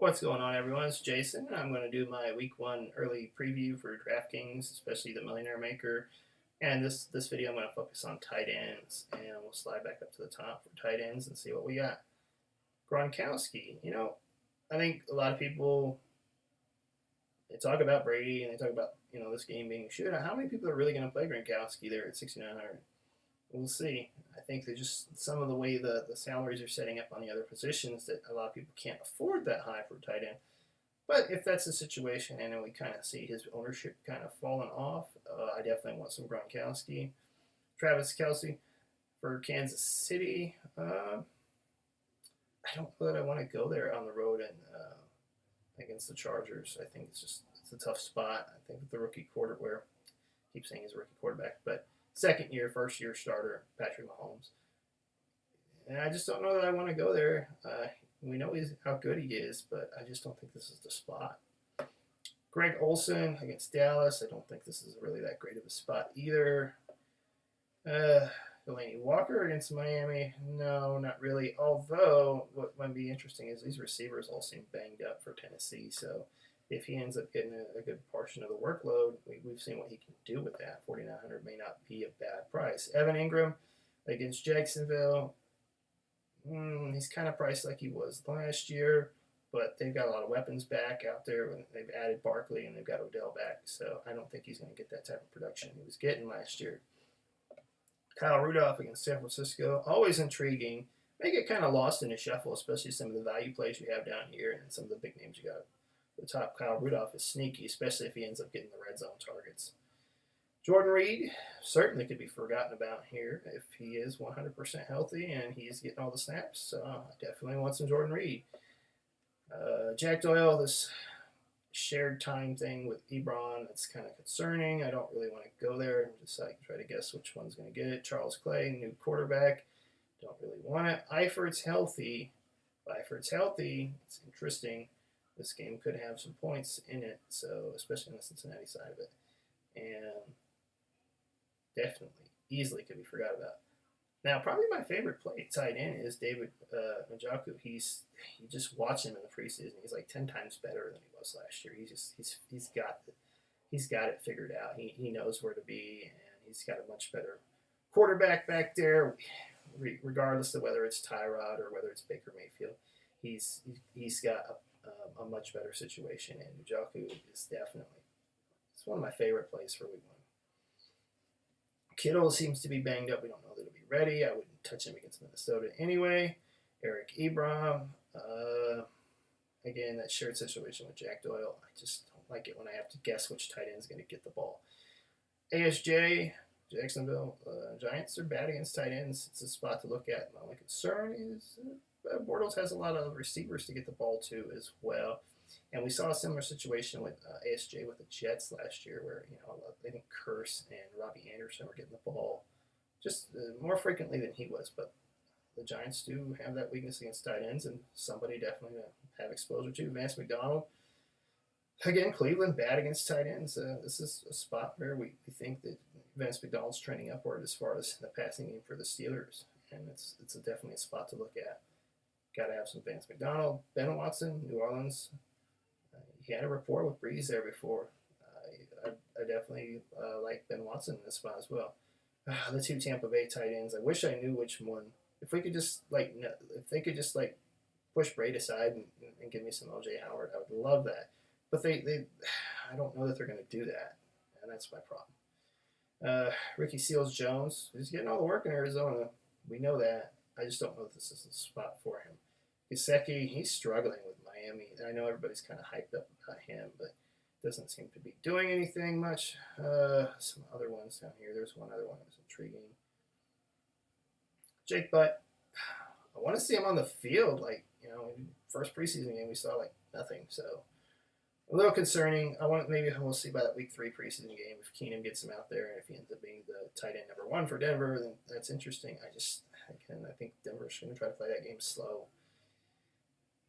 What's going on, everyone? It's Jason. I'm going to do my week one early preview for Draftkings, especially the Millionaire Maker. And this video, I'm going to focus on tight ends, and we'll slide back up to the top for tight ends and see what we got. Gronkowski. I think a lot of people they talk about Brady and they talk about this game being a shootout. How many people are really going to play Gronkowski there at 6,900? We'll see. I think they're just some of the way the salaries are setting up on the other positions that a lot of people can't afford that high for tight end. But if that's the situation and then we kind of see his ownership kind of falling off, I definitely want some Gronkowski. Travis Kelce for Kansas City. I don't know that I want to go there on the road and against the Chargers. I think it's a tough spot. I think the rookie quarterback, I keep saying he's a rookie quarterback, but second year, first year starter, Patrick Mahomes. And I just don't know that I want to go there. We know how good he is, but I just don't think this is the spot. Greg Olsen against Dallas. I don't think this is really that great of a spot either. Delaney Walker against Miami. No, not really. Although, what might be interesting is these receivers all seem banged up for Tennessee. So if he ends up getting a good portion of the workload, we've seen what he can do with that. 4,900 may not be a bad price. Evan Ingram against Jacksonville. He's kind of priced like he was last year, but they've got a lot of weapons back out there. They've added Barkley and they've got Odell back, so I don't think he's going to get that type of production he was getting last year. Kyle Rudolph against San Francisco. Always intriguing. May get kind of lost in the shuffle, especially some of the value plays you have down here and some of the big names you got. The top, Kyle Rudolph, is sneaky, especially if he ends up getting the red zone targets. Jordan Reed certainly could be forgotten about here if he is 100% healthy and he's getting all the snaps. So I definitely want some Jordan Reed. Jack Doyle, this shared time thing with Ebron, that's kind of concerning. I don't really want to go there and just try to guess which one's going to get it. Charles Clay, new quarterback. Don't really want it. Eifert's healthy. It's interesting. This game could have some points in it, so especially on the Cincinnati side of it. And definitely, easily could be forgot about. Now, probably my favorite play tight end is David Njoku. You just watch him in the preseason. He's like 10 times better than he was last year. He's got it figured out. He knows where to be, and he's got a much better quarterback back there. Regardless of whether it's Tyrod or whether it's Baker Mayfield, he's got a much better situation, and Njoku is definitely one of my favorite plays for week one. Kittle seems to be banged up. We don't know that he'll be ready. I wouldn't touch him against Minnesota anyway. Eric Ebron. Again, that shared situation with Jack Doyle. I just don't like it when I have to guess which tight end is going to get the ball. ASJ, Jacksonville Giants are bad against tight ends. It's a spot to look at. My only concern is Bortles has a lot of receivers to get the ball to as well. And we saw a similar situation with ASJ with the Jets last year where, I think Curse and Robbie Anderson were getting the ball just more frequently than he was. But the Giants do have that weakness against tight ends, and somebody definitely to have exposure to. Vance McDonald. Again, Cleveland, bad against tight ends. This is a spot where we think that Vance McDonald's trending upward as far as the passing game for the Steelers. And it's definitely a spot to look at. Got to have some Vance McDonald. Ben Watson, New Orleans. He had a rapport with Breeze there before. I definitely like Ben Watson in this spot as well. The two Tampa Bay tight ends. I wish I knew which one. If they could just push Braid aside and give me some OJ Howard, I would love that. But I don't know that they're going to do that, and that's my problem. Ricky Seals-Jones, he's getting all the work in Arizona. We know that. I just don't know if this is the spot for him. Gesicki, he's struggling with Miami. I know everybody's kind of hyped up about him, but doesn't seem to be doing anything much. Some other ones down here. There's one other one that's intriguing. Jake Butt. I want to see him on the field. First preseason game we saw nothing. So a little concerning. Maybe we'll see by that week 3 preseason game if Keenum gets him out there, and if he ends up being the tight end number 1 for Denver, then that's interesting. I think Denver's going to try to play that game slow.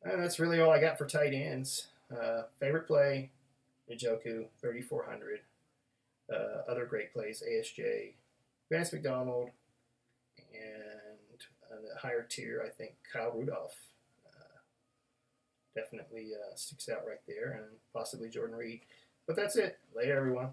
And that's really all I got for tight ends. Favorite play, Njoku, 3,400. Other great plays, ASJ, Vance McDonald, and a higher tier, I think, Kyle Rudolph. definitely sticks out right there, and possibly Jordan Reed. But that's it. Later, everyone.